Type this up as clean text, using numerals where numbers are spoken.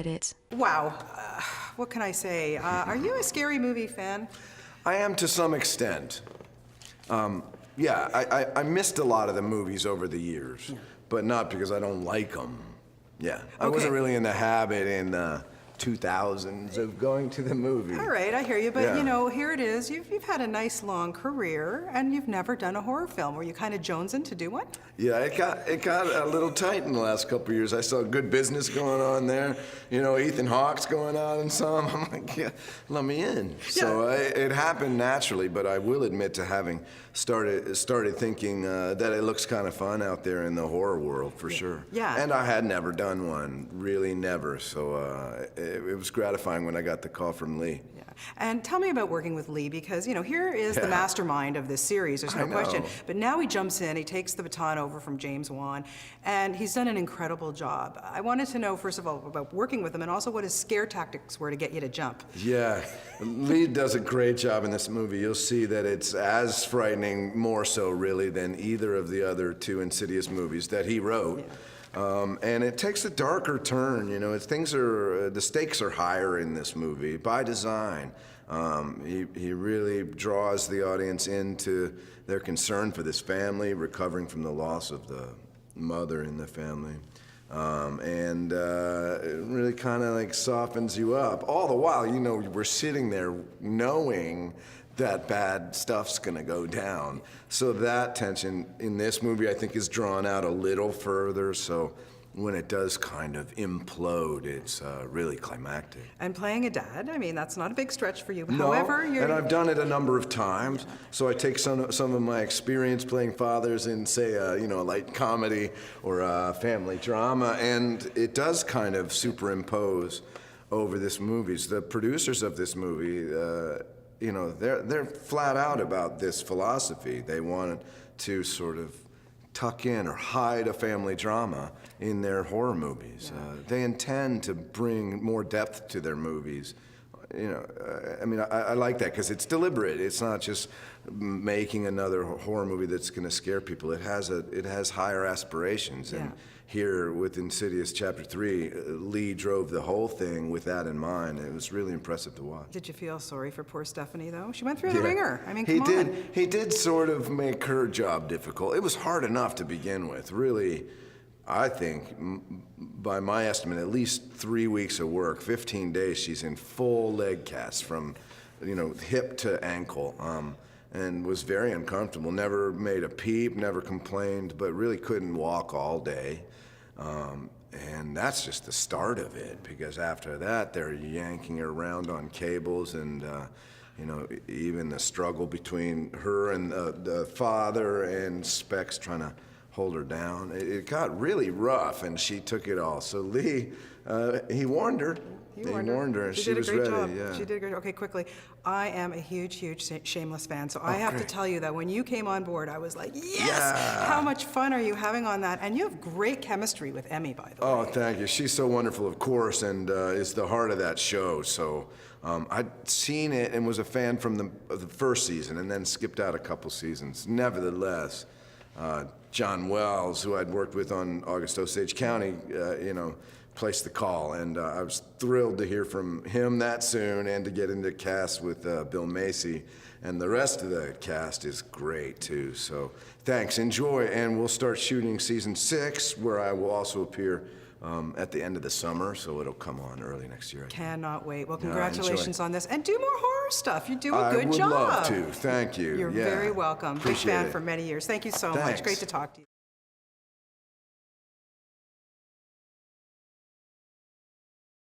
it. Wow. What can I say? Are you a scary movie fan? I am to some extent. Yeah, I missed a lot of the movies over the years, but not because I don't like them. Yeah, I wasn't really in the habit in the 2000s of going to the movies. All right, I hear you, but Yeah. you know, here it is. You've had a nice long career, and you've never done a horror film. Were you kind of jonesing to do one? Yeah, it got a little tight in the last couple of years. I saw good business going on there. You know, Ethan Hawke's going out in some. I'm like, yeah, let me in. So it happened naturally, but I will admit to having started thinking that it looks kind of fun out there in the horror world for sure. Yeah. And I had never done one, really never. So it was gratifying when I got the call from Lee. Yeah. And tell me about working with Lee, because, you know, here is the mastermind of this series, there's no question. But now he jumps in, he takes the baton over from James Wan, and he's done an incredible job. I wanted to know, first of all, about working with him, and also what his scare tactics were to get you to jump. Yeah, Lee does a great job in this movie. You'll see that it's as frightening, more so really, than either of the other two Insidious movies that he wrote. Yeah. And it takes a darker turn, you know. The stakes are higher in this movie by design. He really draws the audience into their concern for this family, recovering from the loss of the mother in the family. It really kind of like softens you up. All the while, you know, we're sitting there knowing that bad stuff's gonna go down. So that tension in this movie, I think, is drawn out a little further. So when it does kind of implode, it's really climactic. And playing a dad, I mean, that's not a big stretch for you. No, However, and I've done it a number of times. So I take some of my experience playing fathers in, say, you know, a light comedy or a family drama, and it does kind of superimpose over this movie. The producers of this movie, you know, they're flat out about this philosophy. They wanted to sort of tuck in or hide a family drama in their horror movies. They intend to bring more depth to their movies. You know, I mean, I like that because it's deliberate. It's not just making another horror movie that's going to scare people. It has higher aspirations. And here with Insidious Chapter 3, Lee drove the whole thing with that in mind. It was really impressive to watch. Did you feel sorry for poor Stephanie, though? She went through the ringer. I mean, come on. He did sort of make her job difficult. It was hard enough to begin with. Really, I think, by my estimate, at least 3 weeks of work, 15 days, she's in full leg cast from, you know, hip to ankle, and was very uncomfortable. Never made a peep, never complained, but really couldn't walk all day. And that's just the start of it, because after that, they're yanking her around on cables, and you know, even the struggle between her and the father and Specs trying to hold her down. It got really rough, and she took it all. So Lee, he warned her. He warned her, and she was ready. Yeah. She did a great job. Okay, quickly. I am a huge Shameless fan, so I have to tell you that when you came on board, I was like, yes! Yeah. How much fun are you having on that? And you have great chemistry with Emmy, by the way. Oh, thank you. She's so wonderful, of course, and is the heart of that show. So I'd seen it and was a fan from the first season, and then skipped out a couple seasons. Nevertheless, John Wells, who I'd worked with on August Osage County, you know, placed the call, and I was thrilled to hear from him that soon and to get into cast with Bill Macy, and the rest of the cast is great too. So thanks, enjoy, and we'll start shooting season 6, where I will also appear at the end of the summer, so it'll come on early next year. Cannot wait. Well, congratulations on this, and do more horror stuff. You do a good job. I would love to. Thank you. You're very welcome. Appreciate Big fan it. for many years. Thank you so much. Great to talk to you.